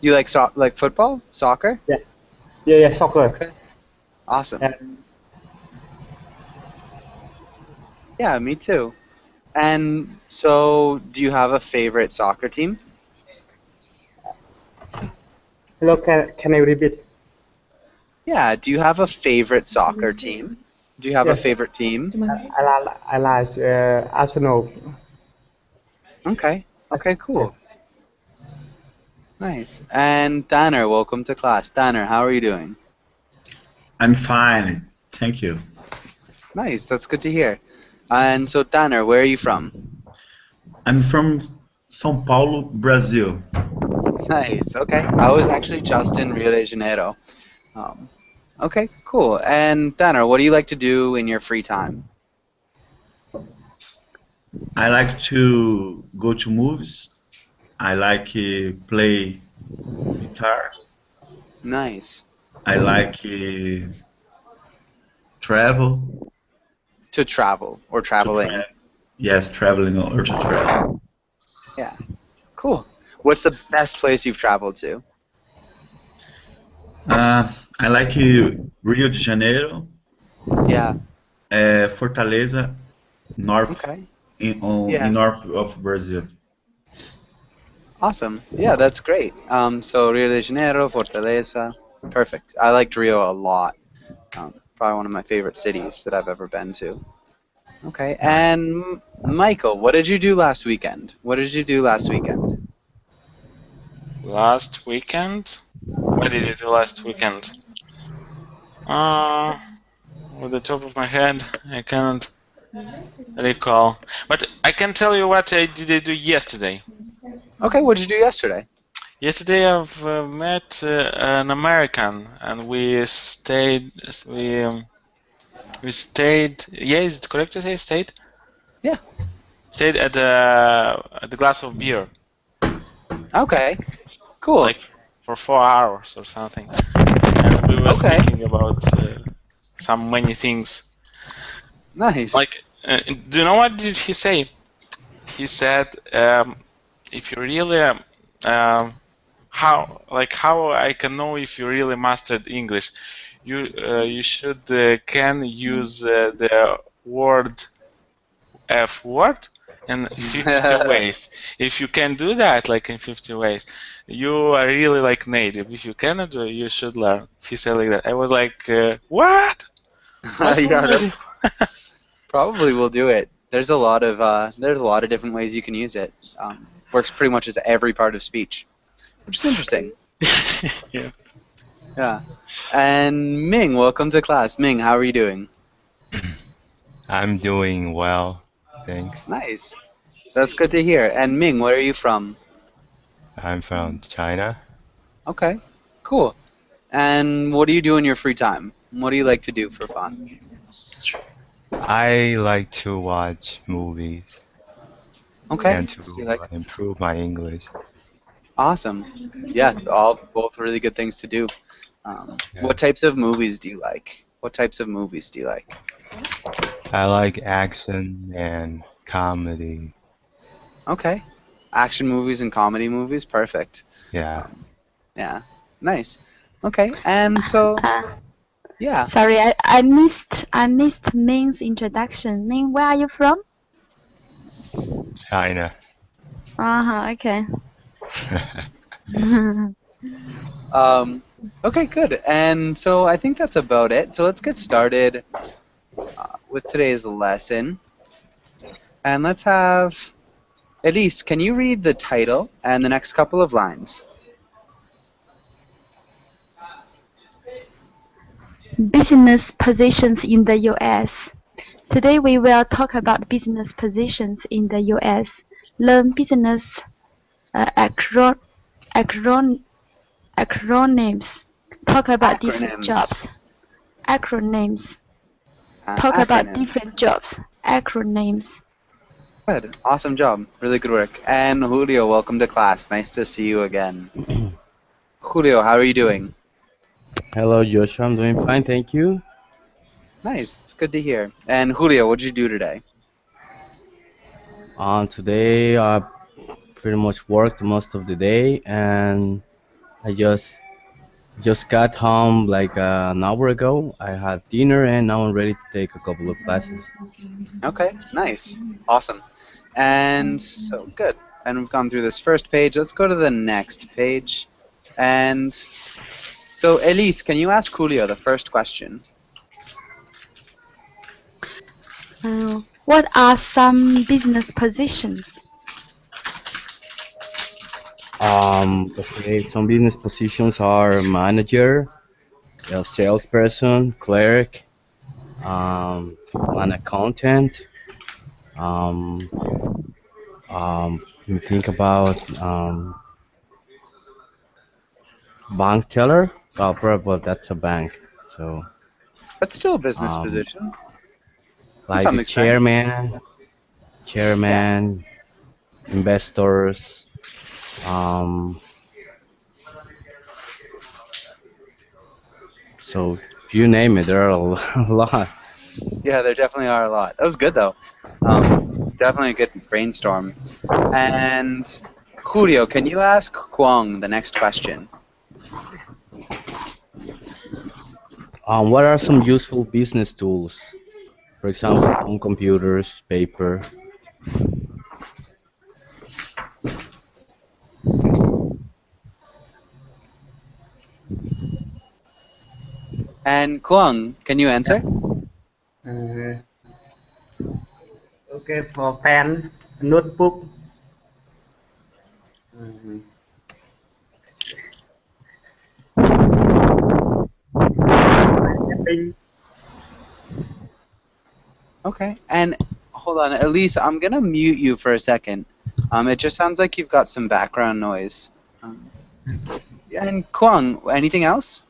You like like football, soccer? Yeah, yeah, soccer. Okay. Awesome. And Yeah, me too. And so, do you have a favorite soccer team? hello, can I repeat? Yeah, do you have a favorite soccer team? Do you have a Yes, favorite team? I like Arsenal. Okay. Okay, Yeah, cool. Nice. And Tanner, welcome to class. Tanner, how are you doing? I'm fine, thank you. Nice, that's good to hear. And so, Tanner, where are you from? I'm from São Paulo, Brazil. Nice. Okay. I was actually just in Rio de Janeiro. Um, okay, cool. And Tanner, what do you like to do in your free time? I like to go to movies. I like play guitar. Nice. I like travel. To travel or To traveling. tra- yes, traveling or to travel. Yeah. Cool. What's the best place you've traveled to? I like Rio de Janeiro, Yeah. Fortaleza, north Okay. in Yeah. north of Brazil. Awesome. Yeah, that's great. So Rio de Janeiro, Fortaleza. Perfect. I liked Rio a lot. Probably one of my favorite cities that I've ever been to. Okay. Right. And Michael, what did you do last weekend? What did you do last weekend? Last weekend? What did you do last weekend? With the top of my head, I cannot recall. But I can tell you what I did do yesterday. Okay, what did you do yesterday? Yesterday I've met an American, and we stayed. We stayed. Yeah, is it correct to say stayed? Yeah. Stayed at the glass of beer, Okay. Cool. like for 4 hours or something, and we were Okay. speaking about some many things. Nice. Like, do you know what did he say? He said, if you really, how I can know if you really mastered English, you should can use the word F word in 50 ways. If you can do that, like in 50 ways, you are really like native. If you cannot do it, you should learn. He said like that. I was like, what? What Yeah, will I that do? probably will do it. There's a lot of different ways you can use it. Works pretty much as every part of speech, which is interesting. Yeah. Yeah. And Ming, welcome to class. Ming, how are you doing? I'm doing well, thanks. Nice. That's good to hear. And Ming, where are you from? I'm from China. Okay. Cool. And what do you do in your free time? What do you like to do for fun? I like to watch movies Okay. and So you to like improve my English. Awesome. Yeah, all both really good things to do. Yeah. What types of movies do you like? What types of movies do you like? I like action and comedy. Okay. Action movies and comedy movies, perfect. Yeah. Yeah. Nice. Okay. And so, Uh, yeah. sorry, I missed Ming's introduction. Ming, where are you from? China. Okay. Okay, good. And so I think that's about it. So let's get started with today's lesson. And let's have Elise, can you read the title and the next couple of lines? Business positions in the U.S. Today we will talk about business positions in the U.S. Learn business acro acron acronyms. Talk about different Acronyms. jobs. Acronyms. Talk about Acronyms. different jobs. Acronyms. Good. Awesome job. Really good work. And Julio, welcome to class. Nice to see you again. Julio, how are you doing? Hello, Joshua. I'm doing fine, thank you. Nice. It's good to hear. And Julio, what did you do today? Today I pretty much worked most of the day, and I just got home like an hour ago. I had dinner and now I'm ready to take a couple of classes. Okay, nice. Awesome. And so, good. And we've gone through this first page. Let's go to the next page. And so, Elise, can you ask Julio the first question? What are some business positions? Okay, some business positions are manager, a salesperson, clerk, an accountant. Um, you think about bank teller. Oh, but that's a bank. So, That's still a business um, position to like some the extent. chairman, investors. Um, so you name it, there are a lot. Yeah, there definitely are a lot. That was good, though. Definitely a good brainstorm. And Julio, can you ask Kwong the next question? What are some useful business tools? For example, home computers, paper. And Kwong, can you answer? Uh, okay, for pen, notebook. Uh, mapping. Okay. And hold on, Elise, I'm gonna mute you for a second. It just sounds like you've got some background noise. And Kwong, anything else?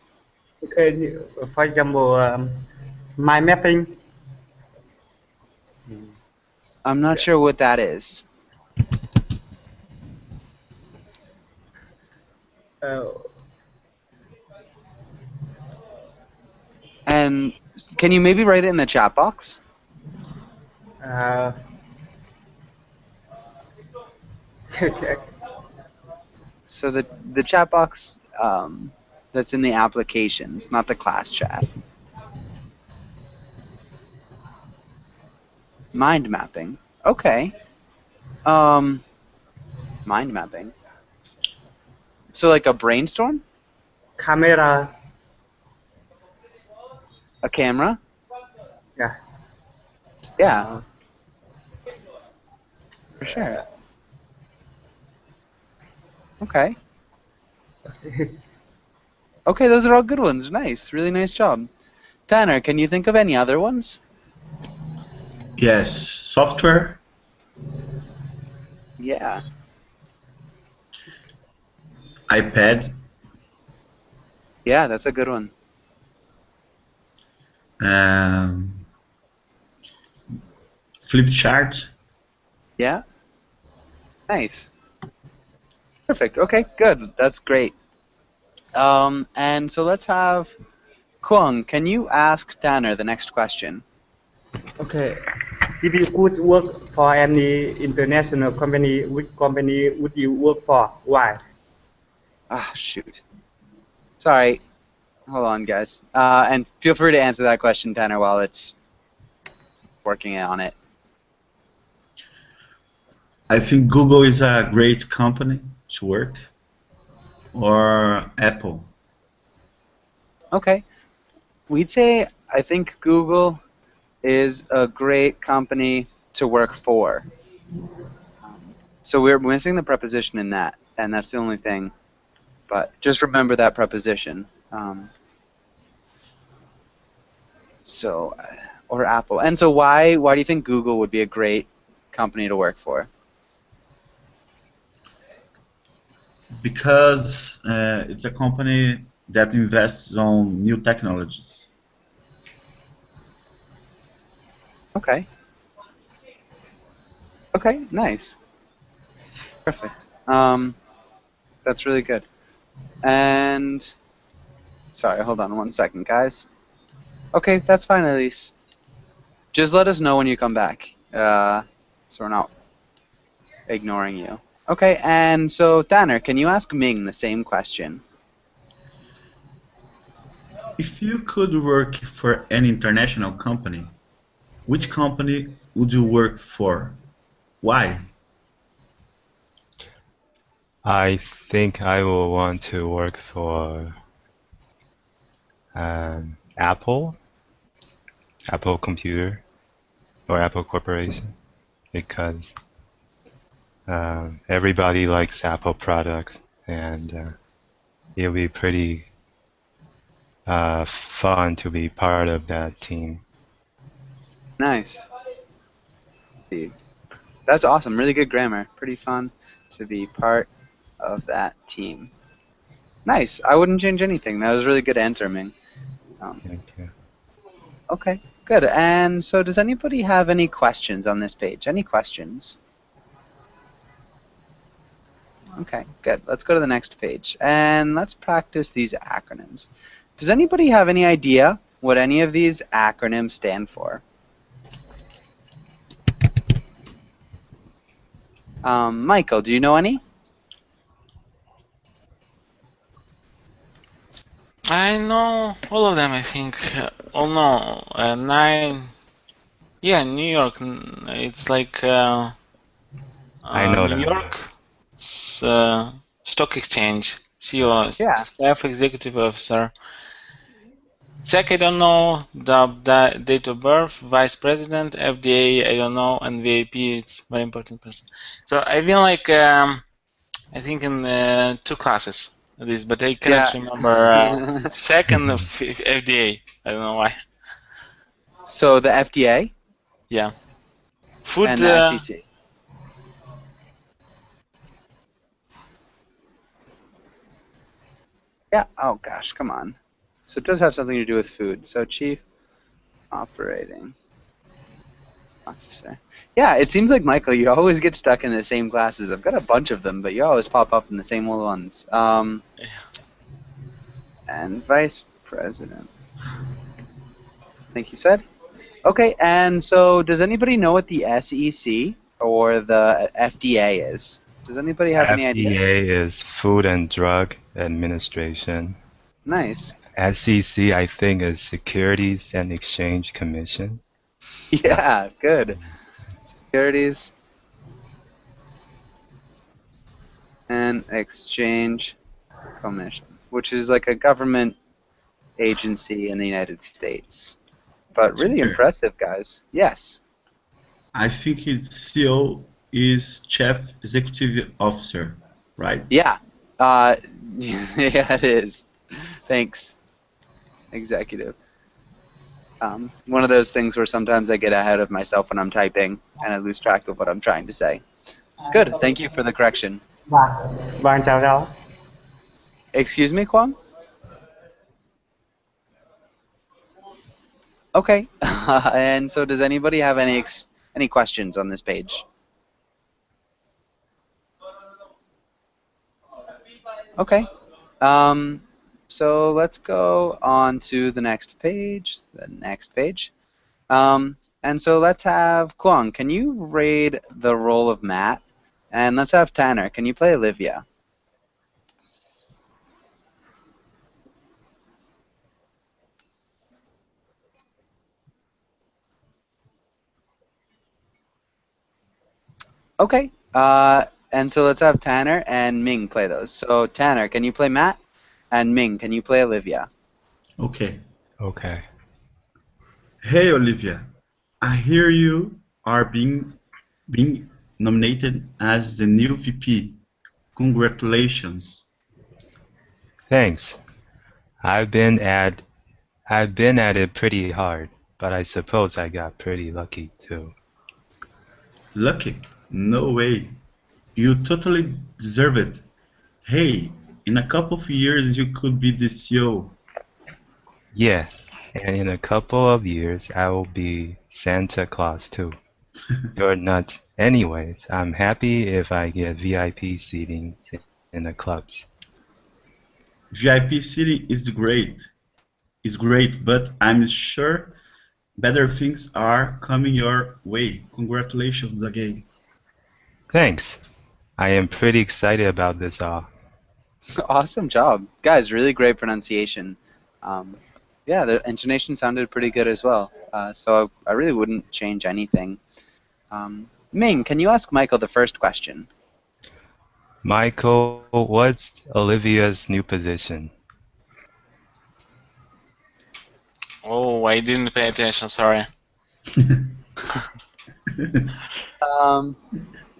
Okay, for example, mind mapping. I'm not sure what that is. Uh, And can you maybe write it in the chat box? uh, So the chat box that's in the applications, not the class chat. Mind mapping. Okay. Mind mapping. So like a brainstorm? camera. A camera? Yeah. Yeah, for sure. Okay. Okay, those are all good ones. Nice. Really nice job. Tanner, can you think of any other ones? Yes, software, Yeah. iPad, Yeah, that's a good one. um, flip chart. Yeah. Nice. Perfect. Okay, good. That's great. And so let's have Kwong, can you ask Tanner the next question? Okay. If you could work for any international company, which company would you work for? Why? Ah, shoot. Sorry. Hold on, guys. And feel free to answer that question, Tanner, while it's working on it. I think Google is a great company to work, or Apple. Okay. We'd say I think Google is a great company to work for. So we're missing the preposition in that, and that's the only thing. But just remember that preposition. Or Apple. And so why do you think Google would be a great company to work for? Because it's a company that invests on new technologies. Okay. Okay, nice. Perfect. That's really good. And sorry, hold on one second, guys. Okay, that's fine, Elise. Just let us know when you come back, so we're not ignoring you. Okay, and so Tanner, can you ask Ming the same question? If you could work for an international company, which company would you work for? Why? I think I will want to work for Apple, Apple Computer, or Apple Corporation, because everybody likes Apple products, and it'll be pretty fun to be part of that team. Nice. That's awesome. Really good grammar. Pretty fun to be part of that team. Nice. I wouldn't change anything. That was a really good answer, Ming. Thank you. Okay, good. And so does anybody have any questions on this page? Any questions? Okay, good. Let's go to the next page. And let's practice these acronyms. Does anybody have any idea what any of these acronyms stand for? Michael, do you know any? I know all of them, I think. Oh no, 9. Yeah, New York. It's like I know New that. York Stock Exchange. CEO, Yeah. Staff Executive Officer. SEC, I don't know. The date of birth. Vice President. FDA, I don't know. And VIP, it's very important person. So I've been like, I think in 2 classes. This, but I cannot Yeah. remember second of FDA. I don't know why. So the FDA Yeah. Food. and the SEC. Yeah. Oh gosh, come on. So it does have something to do with food. So Chief Operating Officer. Yeah, it seems like Michael, you always get stuck in the same classes. I've got a bunch of them, but you always pop up in the same old ones. And Vice President. I think you said. Okay, and so does anybody know what the SEC or the FDA is? Does anybody have any ideas? FDA is Food and Drug Administration. Nice. SEC, I think, is Securities and Exchange Commission. Yeah, good. Securities and Exchange Commission, which is like a government agency in the United States. But really Super. impressive, guys. Yes. I think its CEO is Chief Executive Officer, right? Yeah. Yeah, it is. Thanks. Executive. One of those things where sometimes I get ahead of myself when I'm typing and I lose track of what I'm trying to say. Good. Thank you for the correction. Vâng, chào cháu. Excuse me, Kwang? Okay. And so does anybody have any questions on this page? Okay. So let's go on to the next page. And so let's have Kwang, can you raid the role of Matt? And let's have Tanner, can you play Olivia? Okay. And so let's have Tanner and Ming play those. So Tanner, can you play Matt? And Ming, can you play Olivia? Okay. Okay. Hey, Olivia. I hear you are being nominated as the new VP. Congratulations. Thanks. I've been at it pretty hard, but I suppose I got pretty lucky too. Lucky? No way. You totally deserve it. Hey, in a couple of years you could be the CEO. Yeah, and in a couple of years I will be Santa Claus too. You're nuts. Anyways, I'm happy if I get VIP seating in the clubs. VIP seating is great. It's great, but I'm sure better things are coming your way. Congratulations again. Thanks. I am pretty excited about this all. Awesome job. Guys, really great pronunciation. yeah, the intonation sounded pretty good as well. So I really wouldn't change anything. Ming, can you ask Michael the first question? Michael, what's Olivia's new position? Oh, I didn't pay attention. Sorry.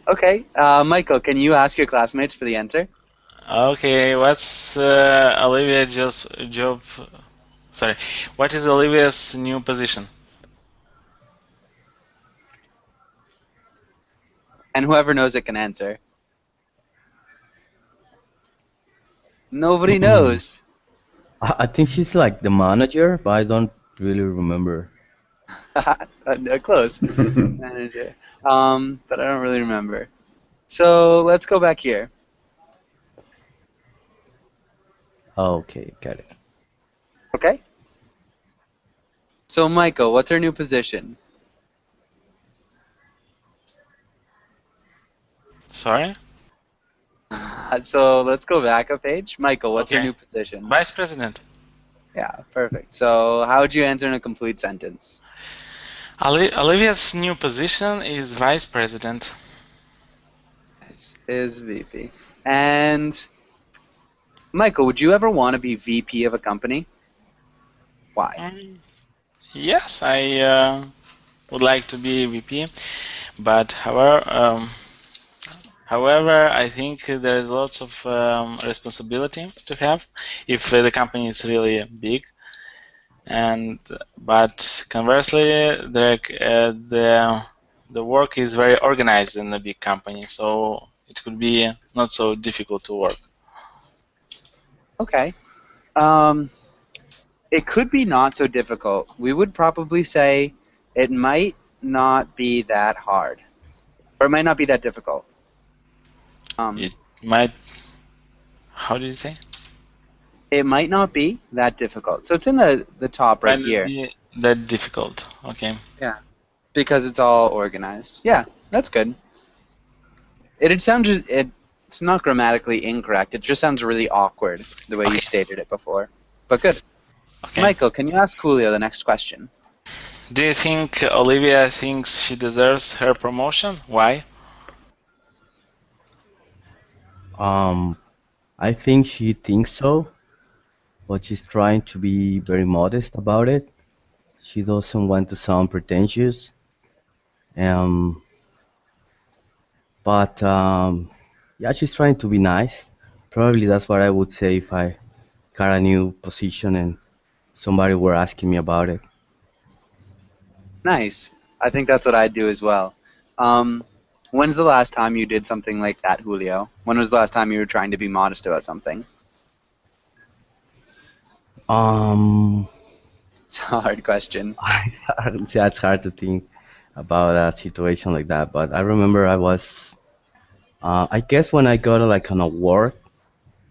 Okay, Michael, can you ask your classmates for the answer? Okay, what's Olivia's job? Sorry, what is Olivia's new position? And whoever knows it can answer. Nobody knows. I think she's like the manager, but I don't really remember. Close. Manager. But I don't really remember. So let's go back here. Okay, got it. Okay? So Michael, what's her new position? Sorry? So let's go back a page. Michael, what's your Okay. new position? Vice President. Yeah, perfect. So how would you answer in a complete sentence? Olivia's new position is Vice President. Is VP. And Michael, would you ever want to be VP of a company? Why? Yes, I would like to be VP, but however, I think there is lots of responsibility to have if the company is really big. But conversely, the work is very organized in a big company, so it could be not so difficult to work. Okay. It could be not so difficult. We would probably say it might not be that hard, or it might not be that difficult. It might. How do you say? It might not be that difficult. So it's in the top right Might here be that difficult. Okay. because it's all organized. Yeah, that's good. It's not grammatically incorrect. It just sounds really awkward the way you Okay. stated it before. But good. Okay. Michael, can you ask Julio the next question? Do you think Olivia thinks she deserves her promotion? Why? I think she thinks so, but she's trying to be very modest about it. She doesn't want to sound pretentious. Um, but yeah, she's trying to be nice. Probably that's what I would say if I got a new position and somebody were asking me about it. Nice. I think that's what I'd do as well. When's the last time you did something like that, Julio? When was the last time you were trying to be modest about something? It's a hard question. It's hard to think about a situation like that, but I remember I guess when I got like an award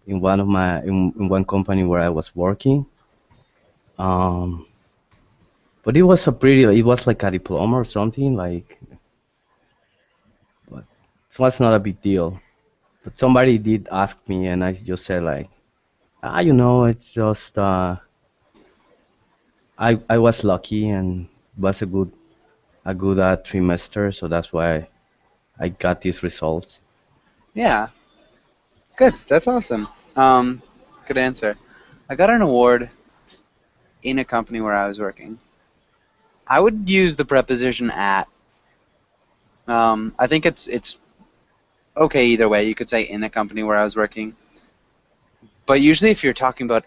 in in one company where I was working, um, but it was like a diploma or something, but it was not a big deal. But somebody did ask me, and I just said like, it's just I was lucky and it was a good trimester, so that's why I got these results. Yeah. Good. That's awesome. Good answer. I got an award in a company where I was working. I would use the preposition at. I think it's okay either way. You could say in a company where I was working. But usually if you're talking about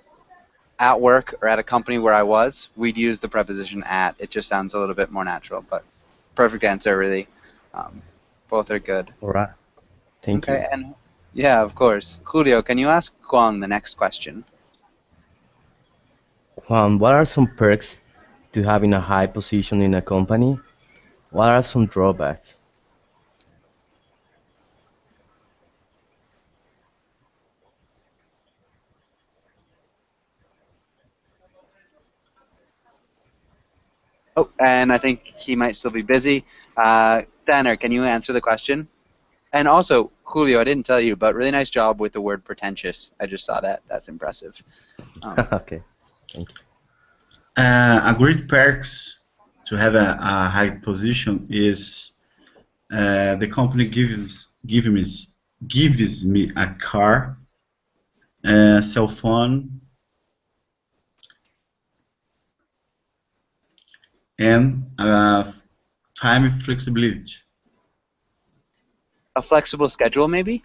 at work or at a company where I was, we'd use the preposition at. It just sounds a little bit more natural, but perfect answer, really. Both are good. All right. Thank you. Okay, and yeah, of course. Julio, can you ask Kwang the next question? Juan, what are some perks to having a high position in a company? What are some drawbacks? Oh, and I think he might still be busy. Tanner, can you answer the question? And also, Julio, I didn't tell you, but really nice job with the word pretentious. I just saw that. That's impressive. Okay. Thank you. A great perks to have a high position is the company gives me a car, cell phone, and time flexibility. A flexible schedule, maybe?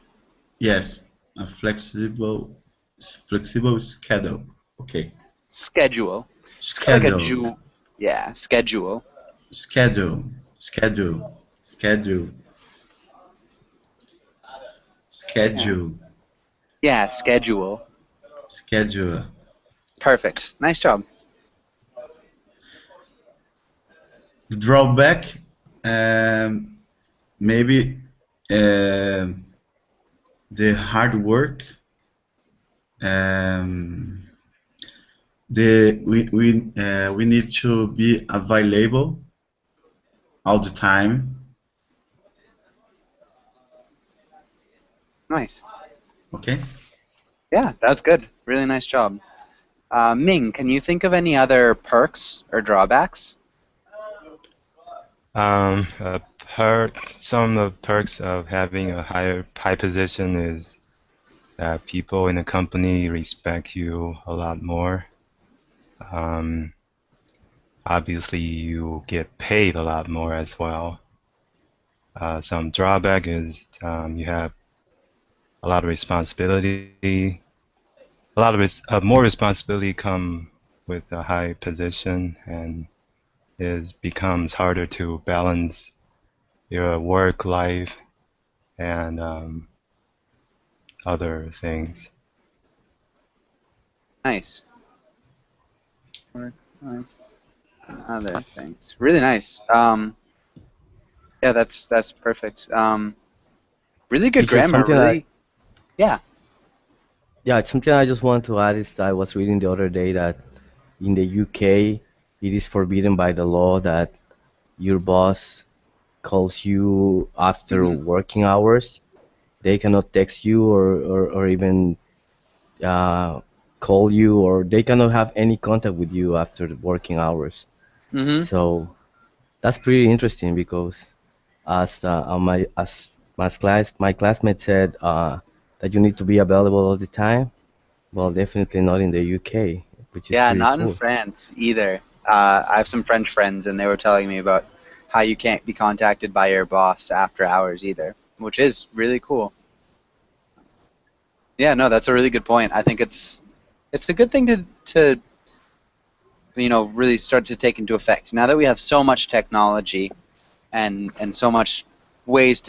Yes, a flexible schedule. Okay, Schedule. Like a schedule, Jew. Yeah, schedule. schedule, schedule, schedule, Yeah. schedule, Yeah, schedule. schedule. Perfect. Nice job. The drawback, maybe the hard work. Um, we need to be available all the time. Nice. Okay. Yeah, that's good. Really nice job. Ming, can you think of any other perks or drawbacks? Some of the perks of having a high position is that people in the company respect you a lot more. Obviously, you get paid a lot more as well. Some drawback is you have a lot of responsibility. More responsibility come with a high position, and it becomes harder to balance your work life and other things. Nice. Work, life, and other things. Really nice. Yeah, that's perfect. Really good It's just grammar. something I, Really, yeah. yeah, it's something I just want to add is I was reading the other day that in the UK it is forbidden by the law that your boss calls you after Hmm. working hours. They cannot text you or even uh, call you, or they cannot have any contact with you after the working hours. Hmm. So that's pretty interesting because my classmate said that you need to be available all the time. Well, definitely not in the UK, which is Yeah, pretty not in cool. France either. I have some French friends, and they were telling me about how you can't be contacted by your boss after hours either, which is really cool. Yeah, no, that's a really good point. I think it's a good thing to really start to take into effect. Now that we have so much technology and so many ways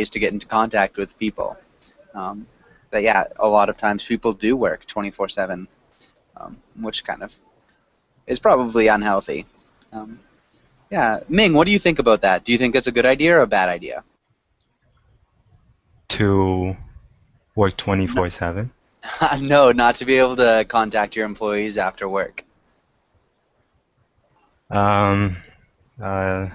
to get into contact with people, that yeah, a lot of times people do work 24/7, which kind of is probably unhealthy. Um, yeah, Ming, what do you think about that? Do you think it's a good idea or a bad idea? To work No, 24/7. no, not to be able to contact your employees after work. Um, uh,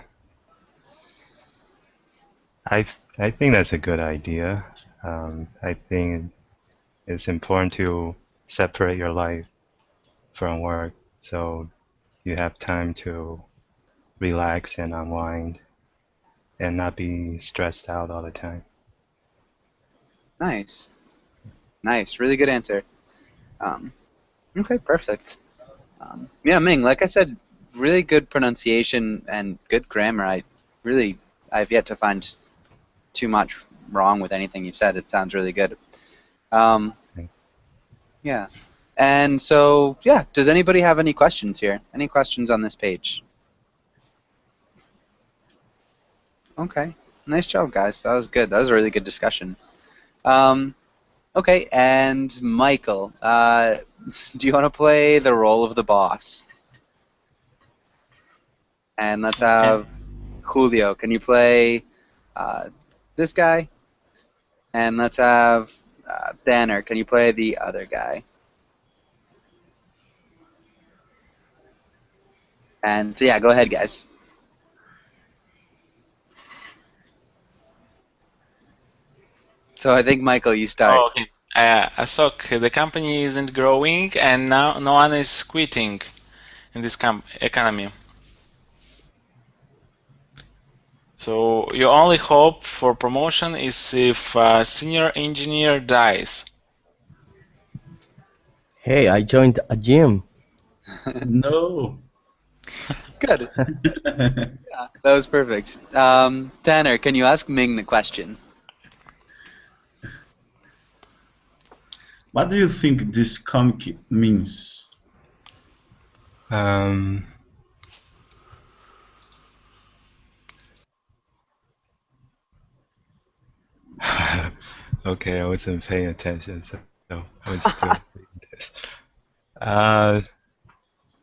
I think that's a good idea. I think it's important to separate your life from work so you have time to relax and unwind and not be stressed out all the time. Nice, nice, really good answer. Um, okay, perfect. Yeah, Ming, like I said, really good pronunciation and good grammar. I've yet to find too much wrong with anything you've said. It sounds really good. Um, yeah. And so, yeah, does anybody have any questions here? Any questions on this page? Okay. Nice job, guys. That was good. That was a really good discussion. Um, okay, and Michael, do you want to play the role of the boss? And let's Okay. have Julio. Can you play uh, this guy? And let's have Banner. Can you play the other guy? And so, yeah, go ahead, guys. So I think, Michael, you start. Oh, okay. Asok, the company isn't growing and now no one is quitting. in this economy. So your only hope for promotion is if a senior engineer dies. Hey, I joined a gym. No. Good. Yeah, that was perfect. Tanner, can you ask Ming the question? What do you think this comic means? Um, okay, I wasn't paying attention, so I was still reading this.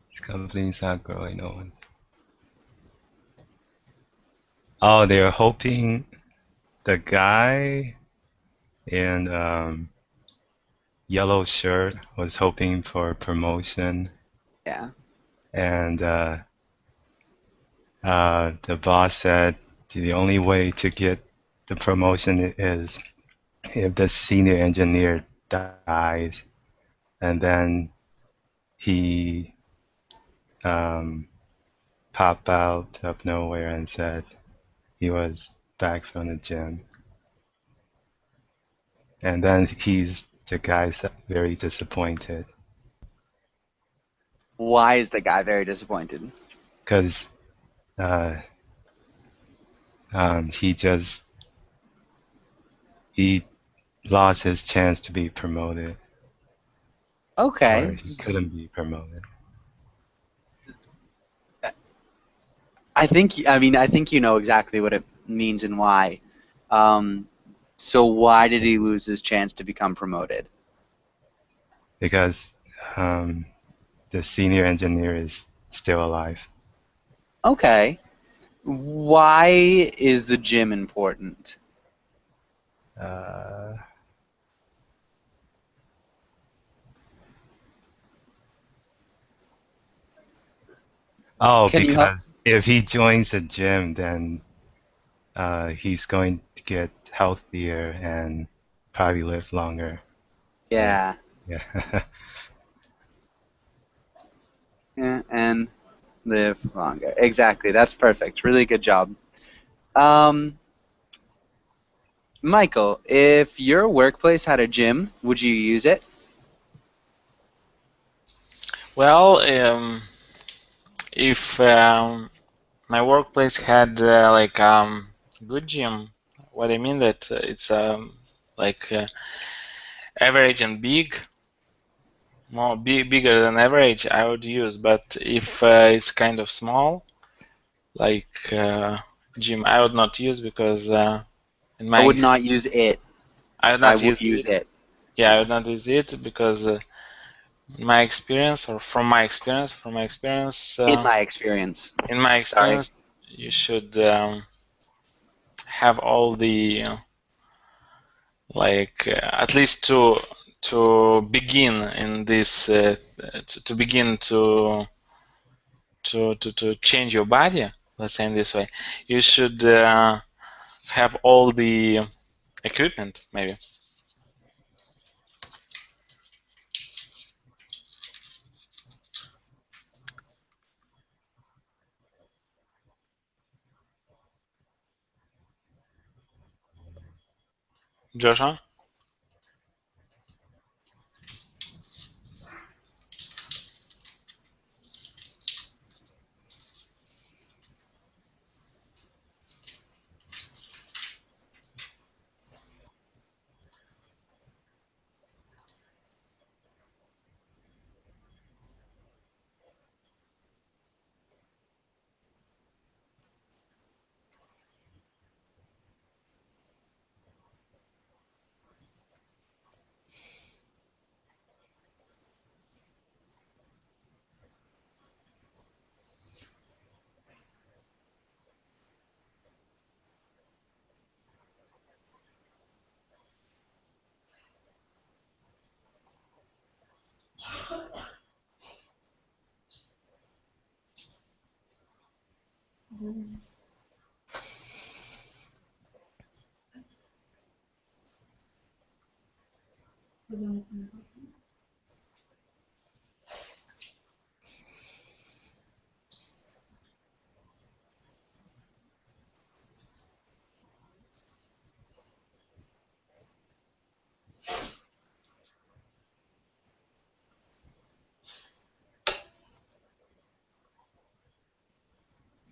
This company's not growing on. Oh, they're hoping the guy in yellow shirt was hoping for promotion, Yeah. and the boss said the only way to get the promotion is if the senior engineer dies, and then he popped out of nowhere and said he was back from the gym. And then the guy's very disappointed Why is the guy very disappointed? because uh, he lost his chance to be promoted, or Okay. he couldn't be promoted. I think you know exactly what it means and why. So why did he lose his chance to become promoted? Because the senior engineer is still alive. Okay. Why is the gym important? Uh, oh, Can you help? because if he joins the gym, then he's going to get healthier and probably live longer. Yeah. Yeah. Yeah, and live longer. Exactly. That's perfect. Really good job. Um, Michael, if your workplace had a gym, would you use it? Well, if my workplace had like good gym, what I mean that it's like average and big, more bigger than average, I would use. But if it's kind of small, like gym, I would not use because in I my would not use it. I would I not would use use it. it. Yeah, I Yeah. would not use it because in my experience, or from my experience, In my experience. in my Sorry. experience, you should have all the like at least to begin in this to begin to change your body, let's say in this way, you should have all the equipment maybe. Joshua?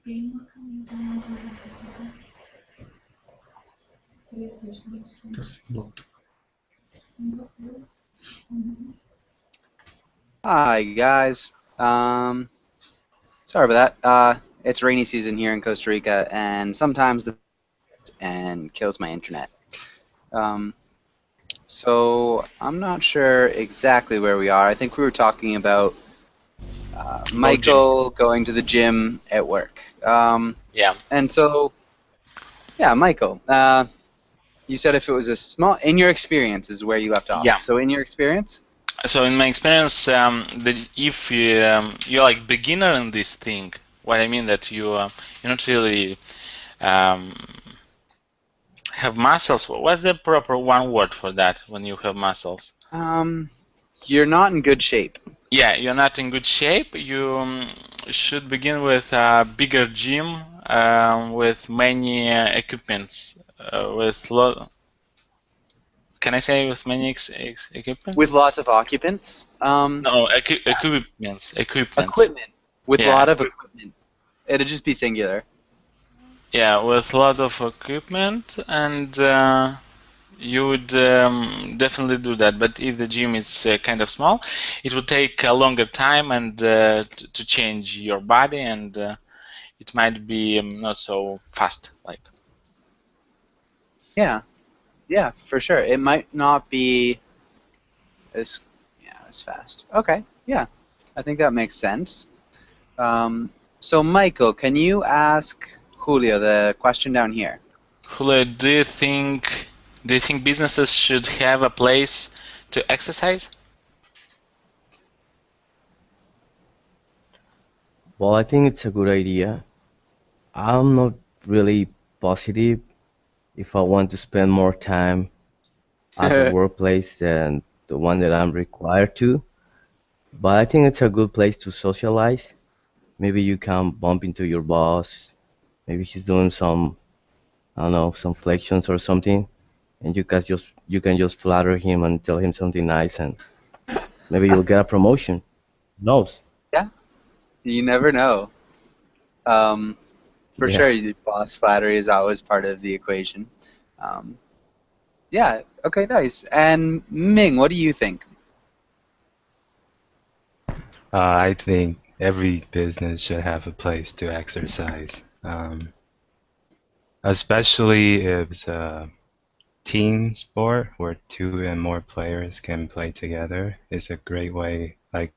Tá sem volta. Hi guys. Sorry about that. It's rainy season here in Costa Rica, and sometimes the and kills my internet. So I'm not sure exactly where we are. I think we were talking about Michael going to the gym at work. Yeah. And so, yeah, Michael, you said if it was a small, in your experience is where you left off. Yeah. So in your experience? So in my experience, if you're like beginner in this thing, what I mean that you're not really have muscles. What's the proper one word for that when you have muscles? You're not in good shape. Yeah, you're not in good shape. You should begin with a bigger gym with many equipments. Can I say with many equipment? With lots of occupants? No, equipments. Equipment. With a Yeah. lot of equipment. It'd just be singular. Yeah, with a lot of equipment, and you would definitely do that. But if the gym is kind of small, it would take a longer time and to change your body, and it might be not so fast. Like. Yeah. Yeah, for sure. It might not be as fast. Okay. Yeah. I think that makes sense. So Michael, can you ask Julio the question down here? Julio, do you think businesses should have a place to exercise? Well, I think it's a good idea. I'm not really positive if I want to spend more time at the workplace than the one that I'm required to. But I think it's a good place to socialize. Maybe you can bump into your boss. Maybe he's doing some, I don't know, some flexions or something, and you can just flatter him and tell him something nice, and maybe you'll get a promotion. Who knows? Yeah. You never know. For Yeah. sure, boss flattery is always part of the equation. Yeah. Okay. Nice. And Ming, what do you think? I think every business should have a place to exercise, especially if it's a team sport where 2 and more players can play together. It's a great way, like,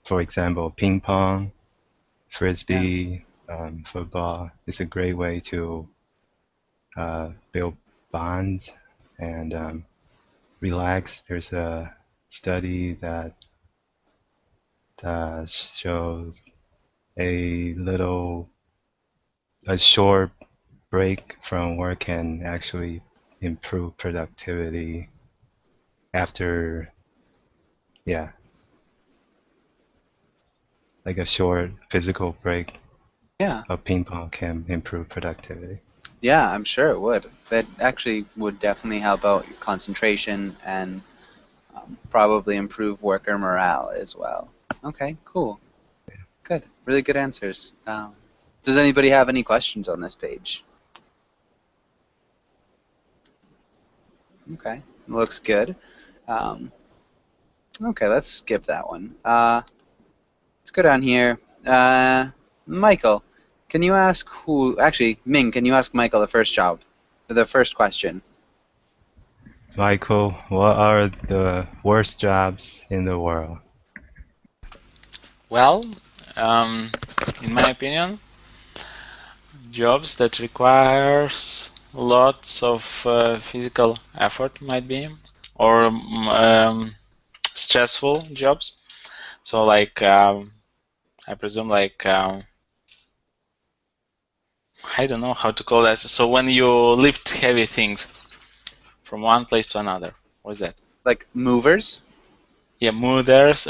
for example, ping pong, frisbee, football. It's a great way to build bonds and relax. There's a study that shows a short break from work can actually improve productivity after, yeah, like a short physical break Yeah. of ping pong can improve productivity. Yeah, I'm sure it would. That actually would definitely help out your concentration and probably improve worker morale as well. Okay, cool. Good. Really good answers. Does anybody have any questions on this page? Okay, looks good. Okay, let's skip that one. Let's go down here. Michael, can you ask Ming, can you ask Michael the first question? Michael, what are the worst jobs in the world? Well, in my opinion, jobs that requires lots of physical effort might be, or stressful jobs. So like I presume like I don't know how to call that. So when you lift heavy things from one place to another, what's that? Like movers? Yeah, movers.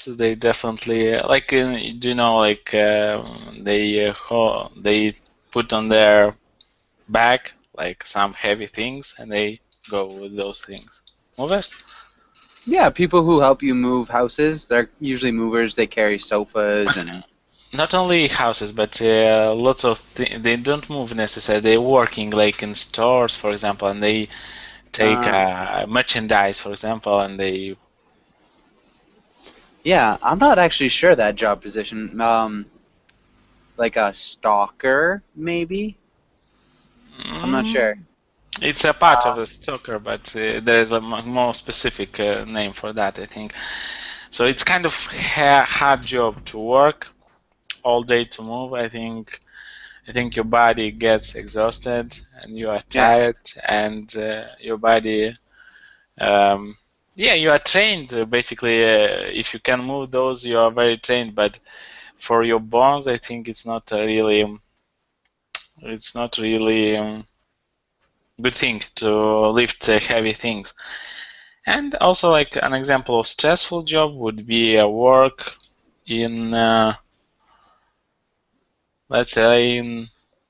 They definitely like. Do you know like they put on their back like some heavy things and they go with those things. Movers? Yeah, people who help you move houses. They're usually movers. They carry sofas and not only houses, but lots of they don't move necessarily. They're working like in stores, for example, and they take merchandise, for example, and they. Yeah, I'm not actually sure that job position. Like a stalker, maybe? I'm not sure. It's a part of a stalker, but there is a more specific name for that, I think. So it's kind of hard job to work all day to move. I think your body gets exhausted and you are tired, and your body, you are trained. Basically, if you can move those, you are very trained. But for your bones, I think it's not really. It's not really good thing to lift heavy things. And also, like an example of stressful job would be a work in, let's say, in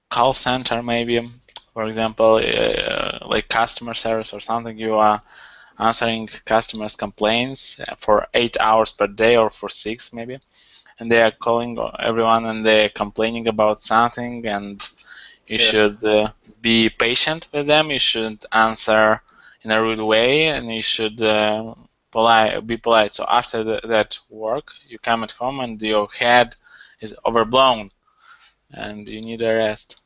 call center, maybe. For example, like customer service or something. You are answering customers' complaints for 8 hours per day or for 6 maybe, and they are calling everyone and they're complaining about something, and you should be patient with them. You shouldn't answer in a rude way, and you should be polite. So after that work, you come at home and your head is overblown, and you need a rest.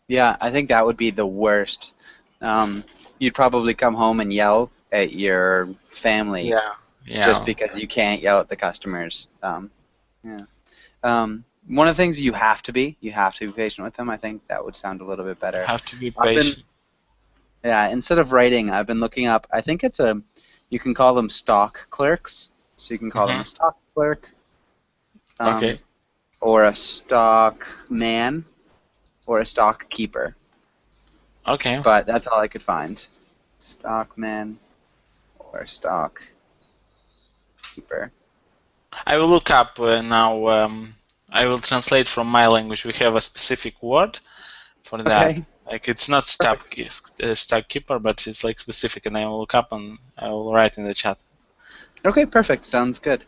Yeah, I think that would be the worst. You'd probably come home and yell at your family just because you can't yell at the customers. One of the things you have to be patient with them. I think that would sound a little bit better. Have to be patient. Instead of writing, I've been looking up. I think you can call them stock clerks. So you can call them a stock clerk. Okay. Or a stock man, or a stock keeper. Okay. But that's all I could find. Stockman or stock keeper. I will look up now. I will translate from my language. We have a specific word for that. Okay. Like it's not stock keeper, but it's like specific, and I will look up and I will write in the chat. Okay, perfect. Sounds good.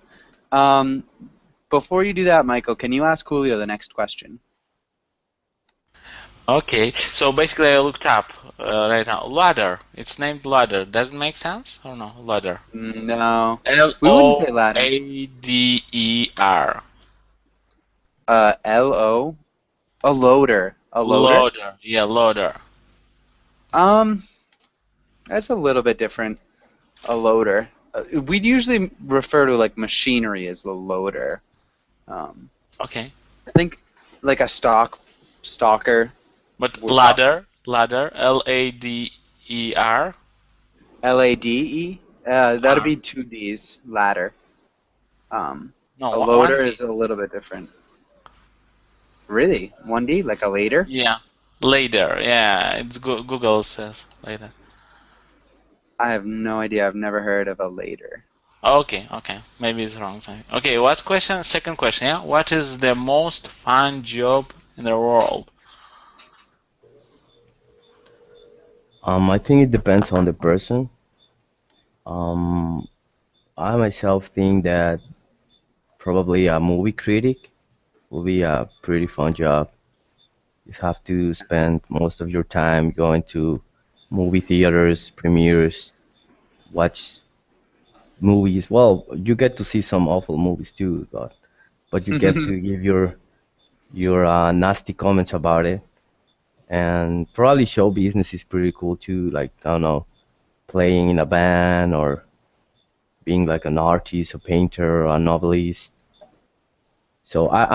Before you do that, Michael, can you ask Julio the next question? Okay, so basically I looked up right now. Ladder. It's named ladder. Doesn't make sense or no? Ladder. No. L-O-A-D-E-R. We wouldn't say ladder. L-O? A loader. A loader? Loader. Yeah, loader. That's a little bit different. A loader. We'd usually refer to like machinery as the loader. Okay. I think like a stalker. But ladder, L-A-D-E-R. L-A-D-E? That'd be 2 D's. Ladder. No, a loader is a little bit different. Really? 1D? Like a later? Yeah. Later. Yeah, it's Google says later. I have no idea. I've never heard of a later. Okay. Maybe it's wrong. Okay, what's question? Second question, yeah? What is the most fun job in the world? I think it depends on the person. I myself think that probably a movie critic will be a pretty fun job. You have to spend most of your time going to movie theaters, premieres, watch movies. Well, you get to see some awful movies too, but you get to give your nasty comments about it. And probably show business is pretty cool too, like, I don't know, playing in a band or being like an artist, a painter, or a novelist. So I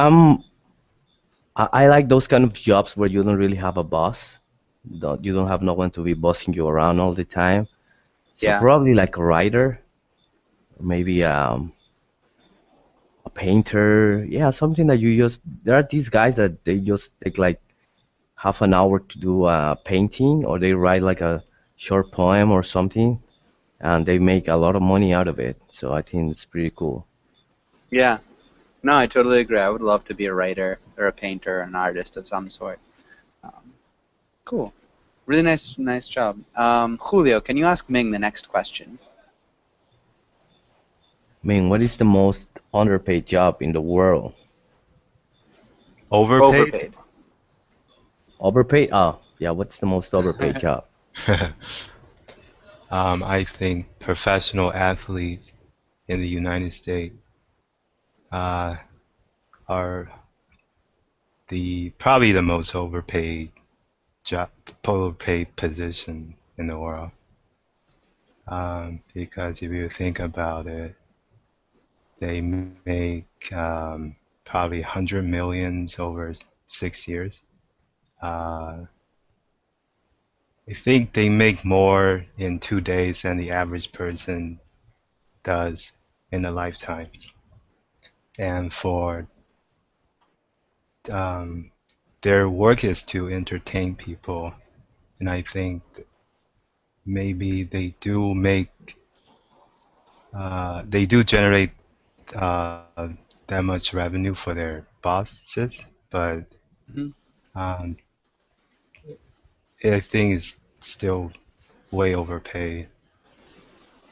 like those kind of jobs where you don't really have a boss. You don't have no one to be bossing you around all the time. So probably like a writer, maybe a painter. Yeah, something that there are these guys that they just take like half an hour to do a painting, or they write like a short poem or something, and they make a lot of money out of it. So I think it's pretty cool. Yeah. No, I totally agree. I would love to be a writer or a painter or an artist of some sort. Cool. Really nice job. Julio, can you ask Ming the next question? Ming, what is the most underpaid job in the world? Overpaid? Overpaid. Overpaid? Oh, yeah. What's the most overpaid job? I think professional athletes in the United States uh, are probably the most overpaid job, overpaid position in the world. Because if you think about it, they make probably 100 millions over 6 years. I think they make more in 2 days than the average person does in a lifetime. And for their work is to entertain people, and I think maybe they do generate that much revenue for their bosses, but Mhm. um, I think it's still way overpaid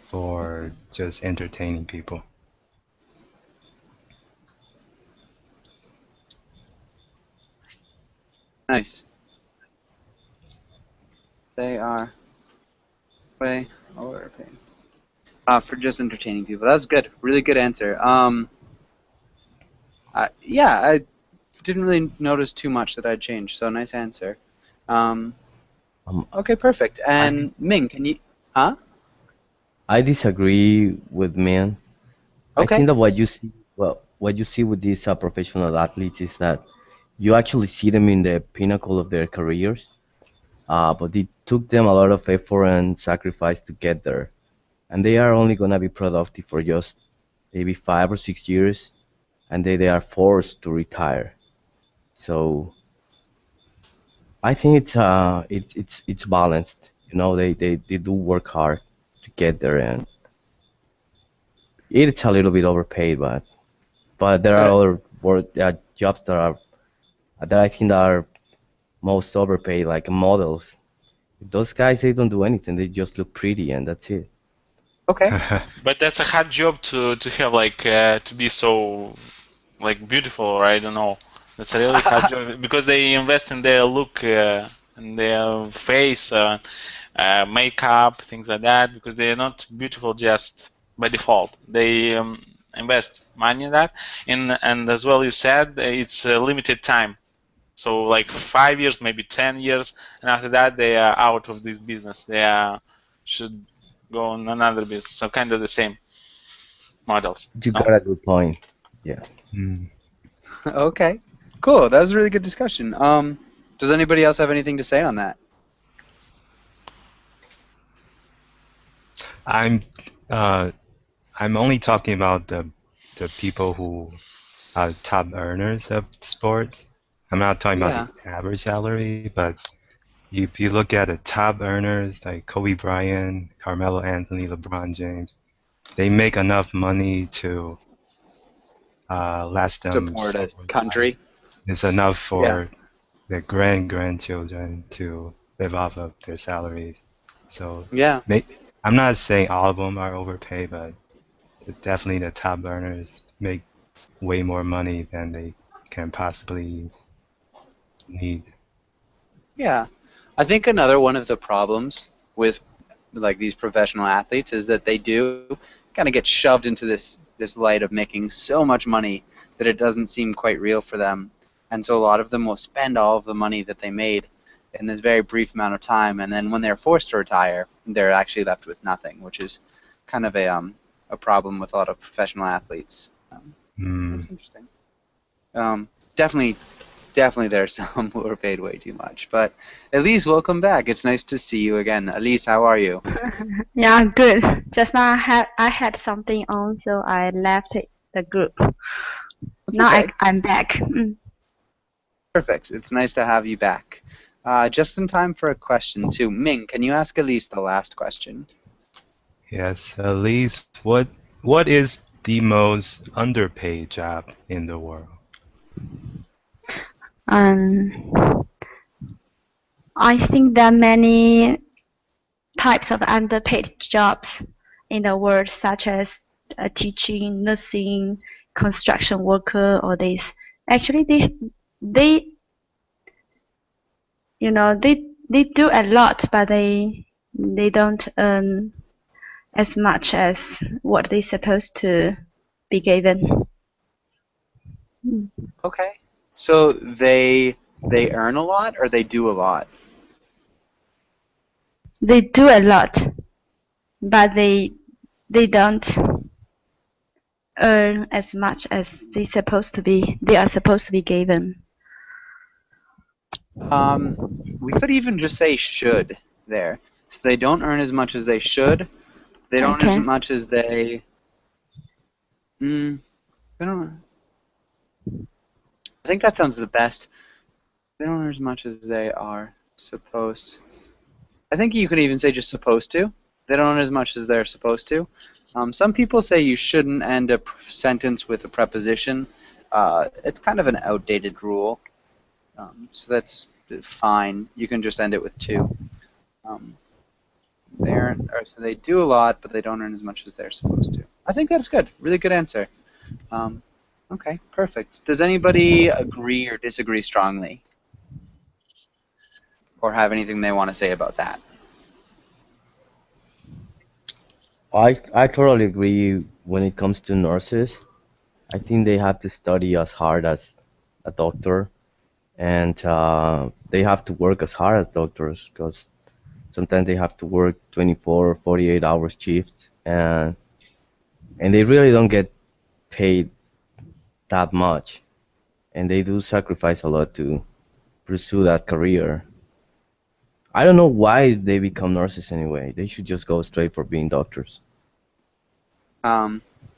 for just entertaining people. Nice. They are way overpaid. For just entertaining people. That's good. Really good answer. Yeah, I didn't really notice too much that I'd changed, so nice answer. Um, Okay, perfect. I And Ming, can you... Huh? I disagree with men. I Okay. think that what you see with these professional athletes is that you actually see them in the pinnacle of their careers, but it took them a lot of effort and sacrifice to get there, and they are only gonna be productive for just maybe 5 or 6 years, and they are forced to retire. So I think it's balanced. You know, they do work hard to get there, and it's a little bit overpaid, but there are other jobs that I think are most overpaid, like models. Those guys, they don't do anything. They just look pretty, and that's it. Okay. But that's a hard job to have, like, to be so, like, beautiful, or I don't know. That's a really hard job because they invest in their look, in their face, makeup, things like that, because they are not beautiful just by default. They invest money in that, and as well you said, it's a limited time. So like 5 years, maybe 10 years, and after that they are out of this business. They should go on another business. So kind of the same models. You No? got a good point. Yeah. Mm. Okay. Cool. That was a really good discussion. Does anybody else have anything to say on that? I'm I'm only talking about the people who are top earners of sports. I'm not talking Yeah. about the average salary, but if you look at the top earners like Kobe Bryant, Carmelo Anthony, LeBron James, they make enough money to last them Support a several country. lives. It's enough Yeah. for their grandchildren to live off of their salaries. So Yeah. I'm not saying all of them are overpaid, but definitely the top earners make way more money than they can possibly need. Yeah. I think another one of the problems with like these professional athletes is that they do kind of get shoved into this light of making so much money that it doesn't seem quite real for them. And so a lot of them will spend all of the money that they made in this very brief amount of time, and then when they're forced to retire, they're actually left with nothing, which is kind of a problem with a lot of professional athletes. That's interesting. Definitely there's some who are paid way too much. But Elise, welcome back. It's nice to see you again. Elise, how are you? Yeah, good. Just now I had something on, so I left the group. That's Now okay. I'm back. Perfect. It's nice to have you back. Just in time for a question too. Ming, can you ask Elise the last question? Yes, at least what is the most underpaid job in the world? I think there are many types of underpaid jobs in the world, such as teaching, nursing, construction worker, or this. Actually, they they do a lot, but they don't earn as much as what they're supposed to be given. Okay. So they earn a lot or they do a lot? They do a lot, but they don't earn as much as they are supposed to be given. We could even just say should there. So they don't earn as much as they should. They don't earn as Okay. much as they. They don't. I think that sounds the best. They don't earn as much as they are supposed. I think you could even say just supposed to. They don't earn as much as they're supposed to. Some people say you shouldn't end a sentence with a preposition. It's kind of an outdated rule. So that's fine. You can just end it with to. So they do a lot, but they don't earn as much as they're supposed to. I think that's good. Really good answer. Okay, perfect. Does anybody agree or disagree strongly? Or have anything they want to say about that? I totally agree when it comes to nurses. I think they have to study as hard as a doctor, and they have to work as hard as doctors because sometimes they have to work 24 or 48 hours shifts, and they really don't get paid that much, and they do sacrifice a lot to pursue that career. I don't know why they become nurses anyway. They should just go straight for being doctors.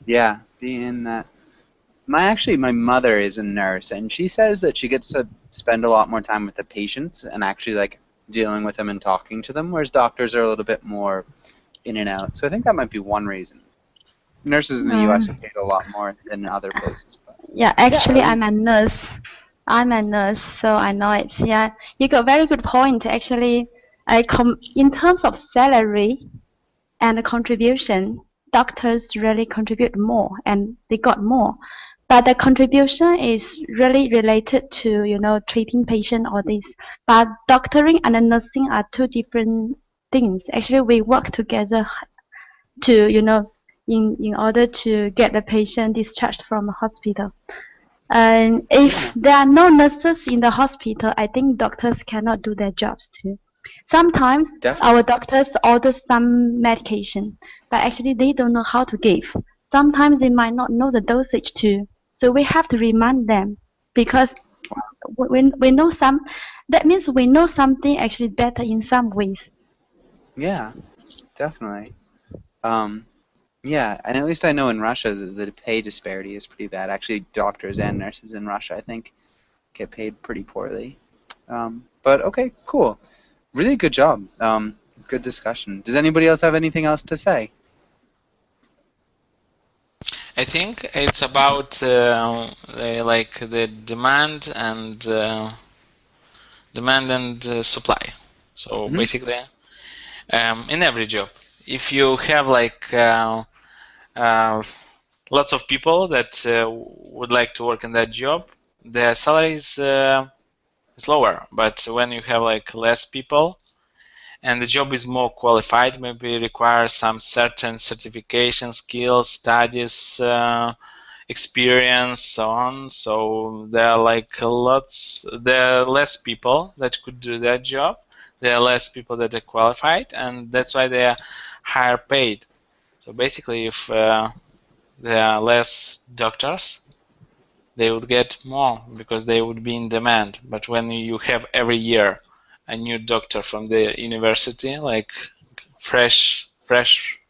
Yeah, being that. My mother is a nurse, and she says that she gets to spend a lot more time with the patients and actually like dealing with them and talking to them, whereas doctors are a little bit more in and out. So I think that might be one reason. Nurses in the U.S. are paid a lot more than other places. But Yeah, actually, at I'm a least, nurse. I'm a nurse, so I know it. Yeah, you got very good point. Actually, in terms of salary and contribution, doctors really contribute more, and they got more. But the contribution is really related to treating patient or this. But doctoring and nursing are two different things. Actually, we work together to in order to get the patient discharged from the hospital. And if yeah, there are no nurses in the hospital, I think doctors cannot do their jobs too. Sometimes our definitely. doctors order some medication, but actually they don't know how to give. Sometimes they might not know the dosage too. So we have to remind them because we know some. That means we know something actually better in some ways. Yeah, definitely. Um, yeah, and at least I know in Russia the pay disparity is pretty bad. Actually, doctors and nurses in Russia, I think, get paid pretty poorly. But okay, cool. Really good job. Good discussion. Does anybody else have anything else to say? I think it's about like the demand and supply. So basically, in every job, if you have like lots of people that would like to work in that job, the salary is lower. But when you have like less people and the job is more qualified, maybe requires some certain certification, skills, studies, experience, so on. So there are like there are less people that could do that job. There are less people that are qualified, and that's why they are higher paid. So basically, if there are less doctors, they would get more because they would be in demand. But when you have every year a new doctor from the university, like fresh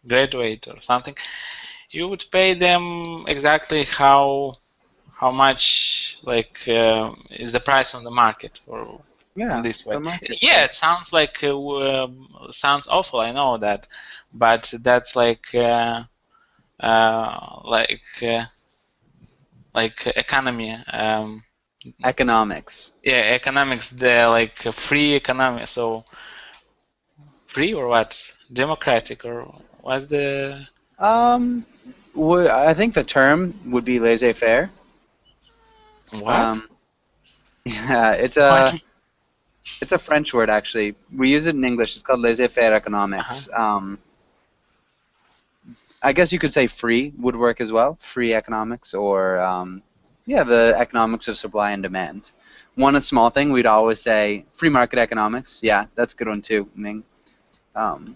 graduate or something, you would pay them exactly how much like is the price on the market or in Yeah, this way. the market Yeah, it price. sounds like sounds awful. I know that, but that's uh, like uh, like economy. Economics. Yeah, economics. The like free economy. So free or what? Democratic or what's the Um, I think the term would be laissez-faire. what? Um, Yeah, it's a French word actually. We use it in English. It's called laissez-faire economics. I guess you could say free would work as well. Free economics, or yeah, the economics of supply and demand. One small thing we'd always say free market economics. Yeah, that's a good one too, Ming. Um,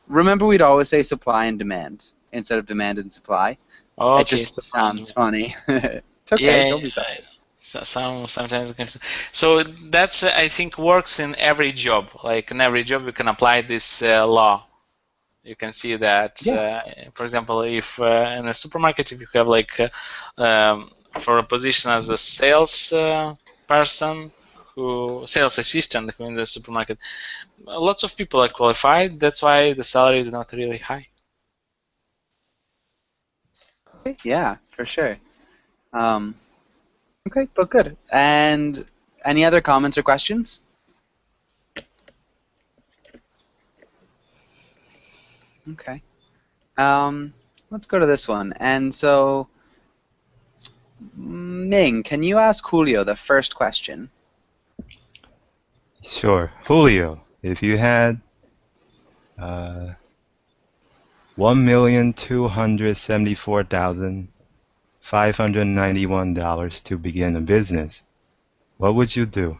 Remember, we'd always say supply and demand instead of demand and supply. It Okay, just supply and sounds demand. funny. It's okay. Yeah, Don't be sorry. sometimes it comes. So that's I think works in every job. Like in every job, you can apply this law. You can see that, Yeah. for example, if in a supermarket, if you have like for a position as a sales person, sales assistant who in the supermarket, lots of people are qualified. That's why the salary is not really high. Yeah, for sure. Um, okay, but good. And any other comments or questions? Okay. Let's go to this one. And so, Ming, can you ask Julio the first question? Sure. Julio, if you had $1,274,591 to begin a business, what would you do?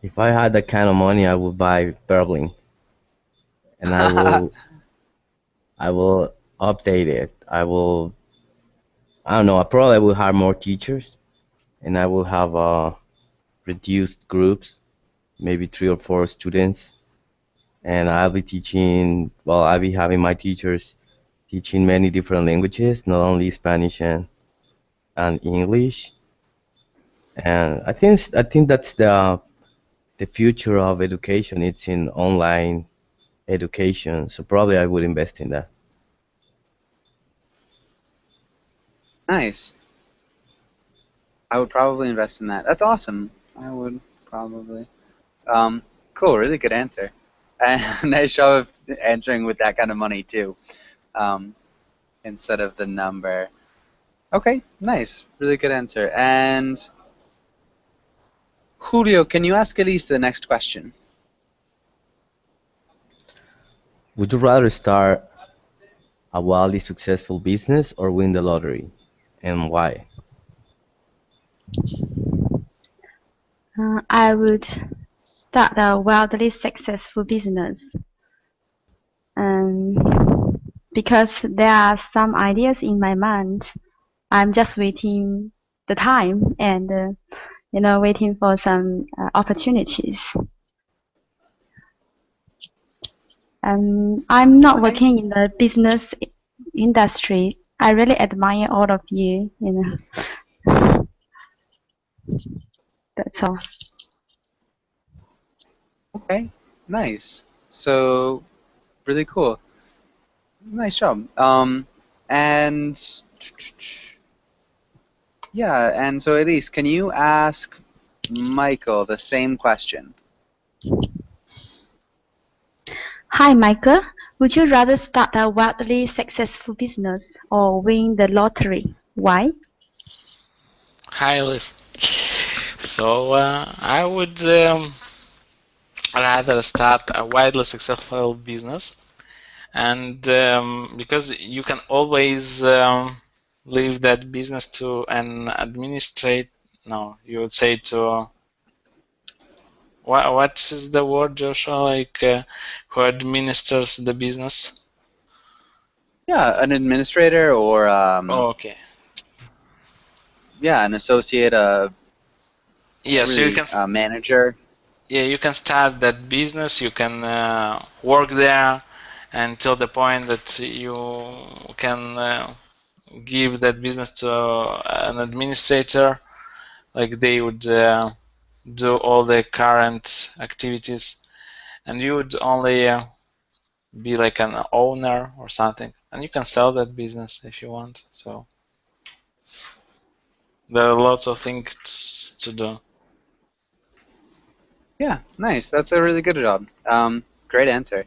If I had that kind of money, I would buy Berlin, and I will update it. I don't know. I probably will hire more teachers, and I will have reduced groups, maybe 3 or 4 students, and I'll be teaching. Well, I'll be having my teachers teaching many different languages, not only Spanish and English. And I think that's the future of education. It's in online education, so probably I would invest in that. Nice. I would probably invest in that. That's awesome. I would probably. Cool. Really good answer. And nice job of answering with that kind of money too, um, instead of the number. Okay, nice. Really good answer. And Julio, can you ask Elise the next question? Would you rather start a wildly successful business or win the lottery, and why? I would start a wildly successful business, um, because there are some ideas in my mind. I'm just waiting the time and waiting for some opportunities. I'm not Okay. working in the business industry. I really admire all of you. That's all. Okay. Nice. So really cool. Nice job. And yeah, and so Elise, can you ask Michael the same question? Hi, Michael. Would you rather start a wildly successful business or win the lottery? Why? Hi, Liz. So I would rather start a widely successful business, and because you can always leave that business to an administrate. No, you would say to what is the word, Joshua? Like who administers the business? Yeah, an administrator or Oh, okay. yeah, an associate, Yeah, so you really can. a manager. Yeah, you can start that business. You can work there until the point that you can give that business to an administrator. Like they would do all the current activities, and you would only be like an owner or something, and you can sell that business if you want. So there are lots of things to do. Yeah, nice. That's a really good job. Great answer.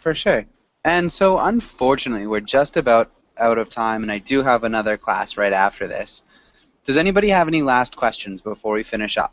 For sure. And so unfortunately, we're just about out of time, and I do have another class right after this. Does anybody have any last questions before we finish up?